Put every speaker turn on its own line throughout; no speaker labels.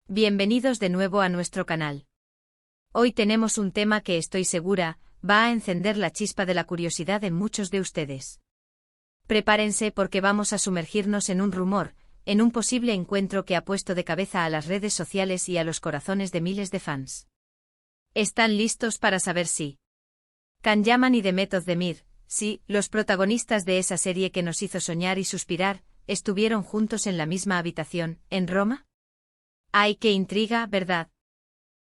Bienvenidos de nuevo a nuestro canal. Hoy tenemos un tema que estoy segura va a encender la chispa de la curiosidad en muchos de ustedes. Prepárense porque vamos a sumergirnos en un rumor, en un posible encuentro que ha puesto de cabeza a las redes sociales y a los corazones de miles de fans. ¿Están listos para saber si Can Yaman y Demet Özdemir, sí, los protagonistas de esa serie que nos hizo soñar y suspirar, estuvieron juntos en la misma habitación, en Roma? ¡Ay, qué intriga, ¿verdad?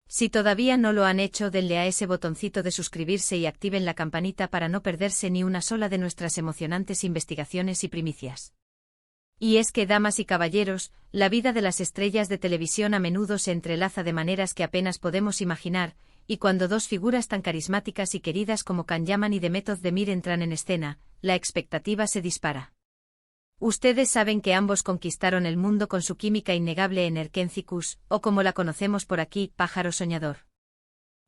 Si todavía no lo han hecho, denle a ese botoncito de suscribirse y activen la campanita para no perderse ni una sola de nuestras emocionantes investigaciones y primicias. Y es que, damas y caballeros, la vida de las estrellas de televisión a menudo se entrelaza de maneras que apenas podemos imaginar, y cuando dos figuras tan carismáticas y queridas como Can Yaman y Demet Özdemir entran en escena, la expectativa se dispara. Ustedes saben que ambos conquistaron el mundo con su química innegable en Erkencikus, o como la conocemos por aquí, Pájaro Soñador.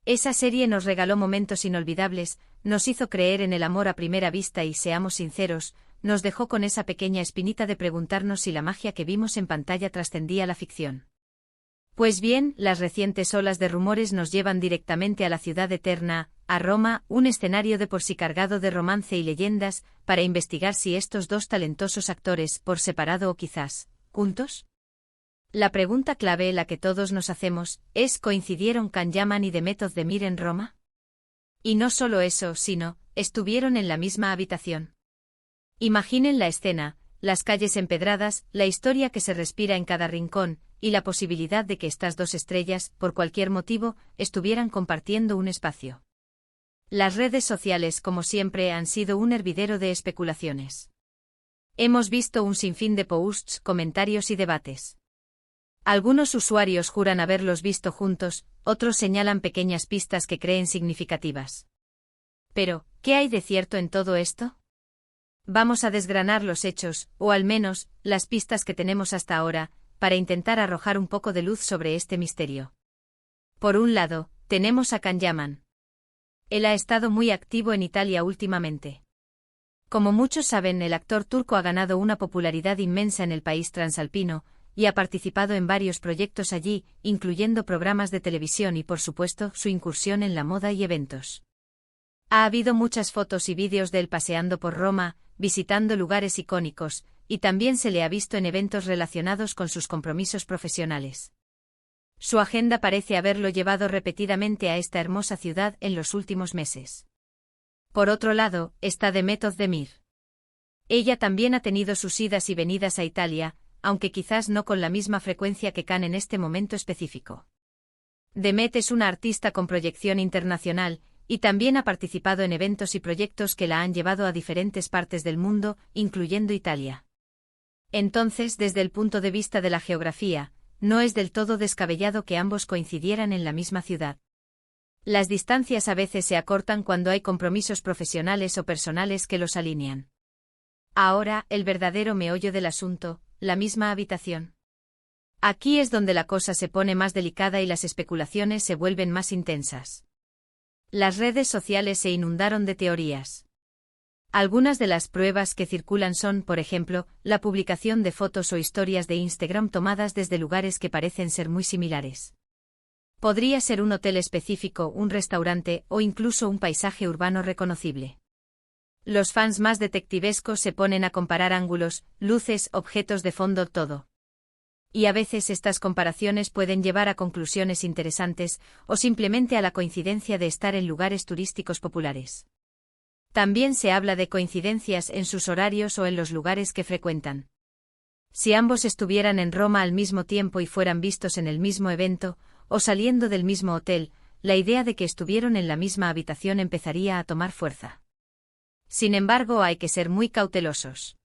Esa serie nos regaló momentos inolvidables, nos hizo creer en el amor a primera vista y, seamos sinceros, nos dejó con esa pequeña espinita de preguntarnos si la magia que vimos en pantalla trascendía la ficción. Pues bien, las recientes olas de rumores nos llevan directamente a la ciudad eterna, a Roma, un escenario de por sí cargado de romance y leyendas, para investigar si estos dos talentosos actores, por separado o quizás, juntos. La pregunta clave, la que todos nos hacemos, es: ¿coincidieron Can Yaman y Demet Özdemir en Roma? Y no solo eso, sino, ¿estuvieron en la misma habitación? Imaginen la escena, las calles empedradas, la historia que se respira en cada rincón, y la posibilidad de que estas dos estrellas, por cualquier motivo, estuvieran compartiendo un espacio. Las redes sociales, como siempre, han sido un hervidero de especulaciones. Hemos visto un sinfín de posts, comentarios y debates. Algunos usuarios juran haberlos visto juntos, otros señalan pequeñas pistas que creen significativas. Pero, ¿qué hay de cierto en todo esto? Vamos a desgranar los hechos, o al menos, las pistas que tenemos hasta ahora, para intentar arrojar un poco de luz sobre este misterio. Por un lado, tenemos a Can Yaman. Él ha estado muy activo en Italia últimamente. Como muchos saben, el actor turco ha ganado una popularidad inmensa en el país transalpino, y ha participado en varios proyectos allí, incluyendo programas de televisión y, por supuesto, su incursión en la moda y eventos. Ha habido muchas fotos y vídeos de él paseando por Roma, visitando lugares icónicos, y también se le ha visto en eventos relacionados con sus compromisos profesionales. Su agenda parece haberlo llevado repetidamente a esta hermosa ciudad en los últimos meses. Por otro lado, está Demet Özdemir. Ella también ha tenido sus idas y venidas a Italia, aunque quizás no con la misma frecuencia que Can en este momento específico. Demet es una artista con proyección internacional, y también ha participado en eventos y proyectos que la han llevado a diferentes partes del mundo, incluyendo Italia. Entonces, desde el punto de vista de la geografía, no es del todo descabellado que ambos coincidieran en la misma ciudad. Las distancias a veces se acortan cuando hay compromisos profesionales o personales que los alinean. Ahora, el verdadero meollo del asunto, la misma habitación. Aquí es donde la cosa se pone más delicada y las especulaciones se vuelven más intensas. Las redes sociales se inundaron de teorías. Algunas de las pruebas que circulan son, por ejemplo, la publicación de fotos o historias de Instagram tomadas desde lugares que parecen ser muy similares. Podría ser un hotel específico, un restaurante o incluso un paisaje urbano reconocible. Los fans más detectivescos se ponen a comparar ángulos, luces, objetos de fondo, todo. Y a veces estas comparaciones pueden llevar a conclusiones interesantes, o simplemente a la coincidencia de estar en lugares turísticos populares. También se habla de coincidencias en sus horarios o en los lugares que frecuentan. Si ambos estuvieran en Roma al mismo tiempo y fueran vistos en el mismo evento, o saliendo del mismo hotel, la idea de que estuvieron en la misma habitación empezaría a tomar fuerza. Sin embargo, hay que ser muy cautelosos.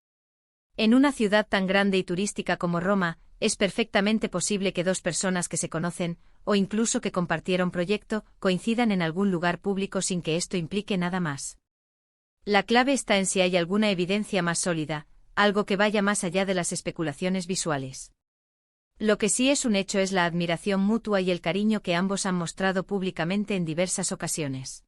En una ciudad tan grande y turística como Roma, es perfectamente posible que dos personas que se conocen, o incluso que compartieron proyecto, coincidan en algún lugar público sin que esto implique nada más. La clave está en si hay alguna evidencia más sólida, algo que vaya más allá de las especulaciones visuales. Lo que sí es un hecho es la admiración mutua y el cariño que ambos han mostrado públicamente en diversas ocasiones.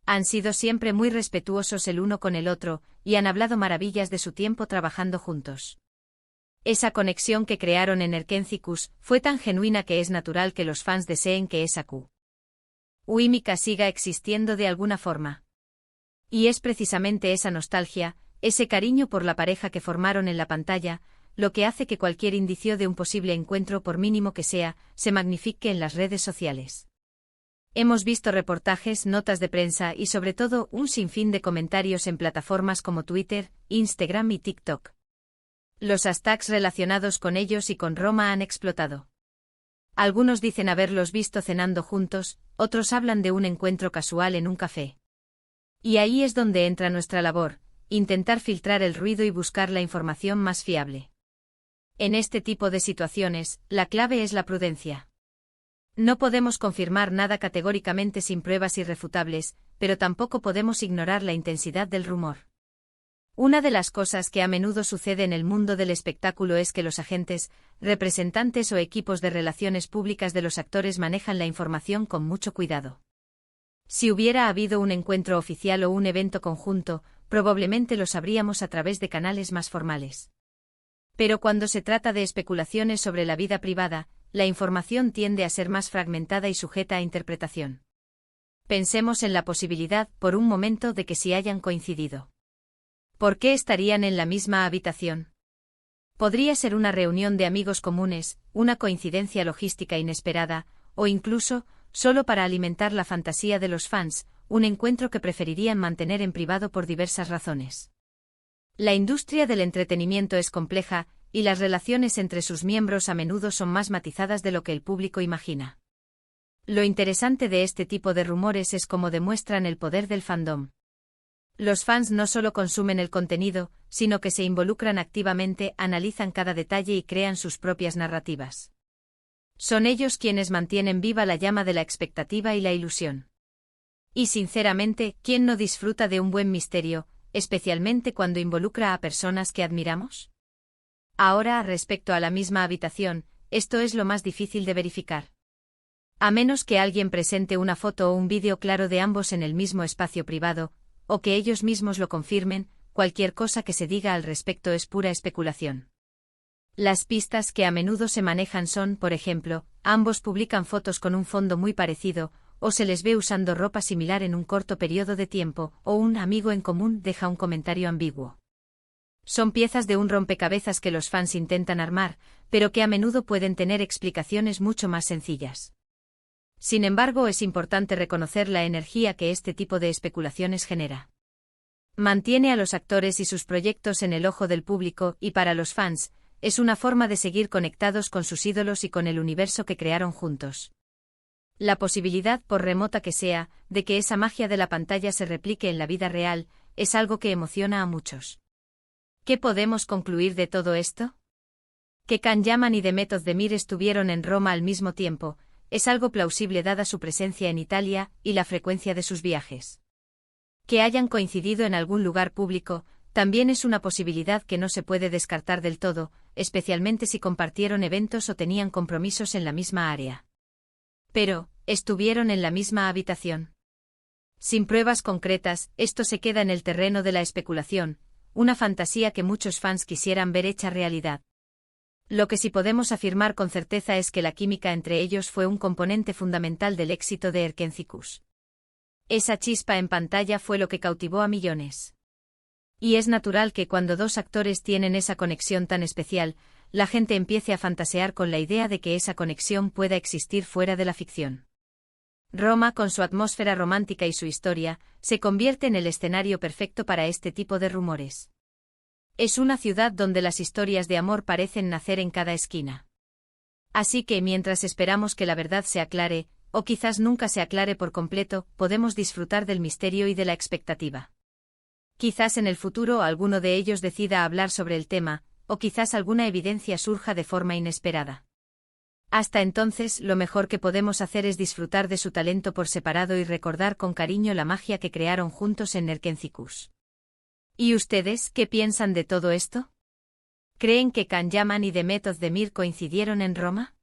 Han sido siempre muy respetuosos el uno con el otro, y han hablado maravillas de su tiempo trabajando juntos. Esa conexión que crearon en Erkencikus fue tan genuina que es natural que los fans deseen que esa química siga existiendo de alguna forma. Y es precisamente esa nostalgia, ese cariño por la pareja que formaron en la pantalla, lo que hace que cualquier indicio de un posible encuentro, por mínimo que sea, se magnifique en las redes sociales. Hemos visto reportajes, notas de prensa y sobre todo un sinfín de comentarios en plataformas como Twitter, Instagram y TikTok. Los hashtags relacionados con ellos y con Roma han explotado. Algunos dicen haberlos visto cenando juntos, otros hablan de un encuentro casual en un café. Y ahí es donde entra nuestra labor, intentar filtrar el ruido y buscar la información más fiable. En este tipo de situaciones, la clave es la prudencia. No podemos confirmar nada categóricamente sin pruebas irrefutables, pero tampoco podemos ignorar la intensidad del rumor. Una de las cosas que a menudo sucede en el mundo del espectáculo es que los agentes, representantes o equipos de relaciones públicas de los actores manejan la información con mucho cuidado. Si hubiera habido un encuentro oficial o un evento conjunto, probablemente lo sabríamos a través de canales más formales. Pero cuando se trata de especulaciones sobre la vida privada, la información tiende a ser más fragmentada y sujeta a interpretación. Pensemos en la posibilidad, por un momento, de que sí hayan coincidido. ¿Por qué estarían en la misma habitación? Podría ser una reunión de amigos comunes, una coincidencia logística inesperada, o incluso, solo para alimentar la fantasía de los fans, un encuentro que preferirían mantener en privado por diversas razones. La industria del entretenimiento es compleja, y las relaciones entre sus miembros a menudo son más matizadas de lo que el público imagina. Lo interesante de este tipo de rumores es cómo demuestran el poder del fandom. Los fans no solo consumen el contenido, sino que se involucran activamente, analizan cada detalle y crean sus propias narrativas. Son ellos quienes mantienen viva la llama de la expectativa y la ilusión. Y sinceramente, ¿quién no disfruta de un buen misterio, especialmente cuando involucra a personas que admiramos? Ahora, respecto a la misma habitación, esto es lo más difícil de verificar. A menos que alguien presente una foto o un vídeo claro de ambos en el mismo espacio privado, o que ellos mismos lo confirmen, cualquier cosa que se diga al respecto es pura especulación. Las pistas que a menudo se manejan son, por ejemplo, ambos publican fotos con un fondo muy parecido, o se les ve usando ropa similar en un corto periodo de tiempo, o un amigo en común deja un comentario ambiguo. Son piezas de un rompecabezas que los fans intentan armar, pero que a menudo pueden tener explicaciones mucho más sencillas. Sin embargo, es importante reconocer la energía que este tipo de especulaciones genera. Mantiene a los actores y sus proyectos en el ojo del público y para los fans, es una forma de seguir conectados con sus ídolos y con el universo que crearon juntos. La posibilidad, por remota que sea, de que esa magia de la pantalla se replique en la vida real, es algo que emociona a muchos. ¿Qué podemos concluir de todo esto? Que Can Yaman y Demet Özdemir estuvieron en Roma al mismo tiempo, es algo plausible dada su presencia en Italia y la frecuencia de sus viajes. Que hayan coincidido en algún lugar público, también es una posibilidad que no se puede descartar del todo, especialmente si compartieron eventos o tenían compromisos en la misma área. Pero, ¿estuvieron en la misma habitación? Sin pruebas concretas, esto se queda en el terreno de la especulación, una fantasía que muchos fans quisieran ver hecha realidad. Lo que sí podemos afirmar con certeza es que la química entre ellos fue un componente fundamental del éxito de Erkencikus. Esa chispa en pantalla fue lo que cautivó a millones. Y es natural que cuando dos actores tienen esa conexión tan especial, la gente empiece a fantasear con la idea de que esa conexión pueda existir fuera de la ficción. Roma, con su atmósfera romántica y su historia, se convierte en el escenario perfecto para este tipo de rumores. Es una ciudad donde las historias de amor parecen nacer en cada esquina. Así que mientras esperamos que la verdad se aclare, o quizás nunca se aclare por completo, podemos disfrutar del misterio y de la expectativa. Quizás en el futuro alguno de ellos decida hablar sobre el tema, o quizás alguna evidencia surja de forma inesperada. Hasta entonces, lo mejor que podemos hacer es disfrutar de su talento por separado y recordar con cariño la magia que crearon juntos en Erkencikus. ¿Y ustedes, qué piensan de todo esto? ¿Creen que Can Yaman y Demet Özdemir coincidieron en Roma?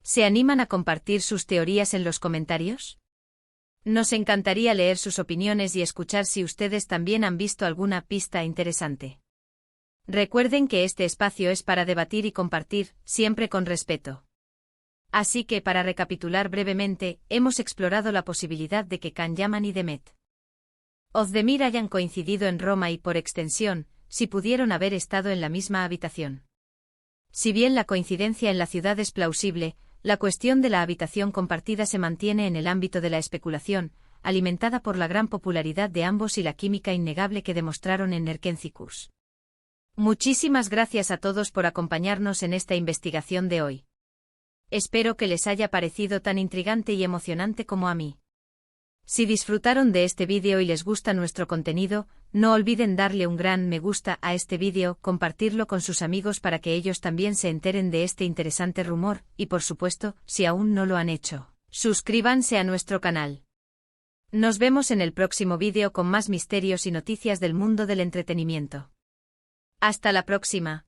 ¿Se animan a compartir sus teorías en los comentarios? Nos encantaría leer sus opiniones y escuchar si ustedes también han visto alguna pista interesante. Recuerden que este espacio es para debatir y compartir, siempre con respeto. Así que para recapitular brevemente, hemos explorado la posibilidad de que Can Yaman y Demet Özdemir hayan coincidido en Roma y por extensión, si pudieron haber estado en la misma habitación. Si bien la coincidencia en la ciudad es plausible, la cuestión de la habitación compartida se mantiene en el ámbito de la especulación, alimentada por la gran popularidad de ambos y la química innegable que demostraron en Nerkencicus. Muchísimas gracias a todos por acompañarnos en esta investigación de hoy. Espero que les haya parecido tan intrigante y emocionante como a mí. Si disfrutaron de este vídeo y les gusta nuestro contenido, no olviden darle un gran me gusta a este vídeo, compartirlo con sus amigos para que ellos también se enteren de este interesante rumor, y por supuesto, si aún no lo han hecho, suscríbanse a nuestro canal. Nos vemos en el próximo vídeo con más misterios y noticias del mundo del entretenimiento. Hasta la próxima.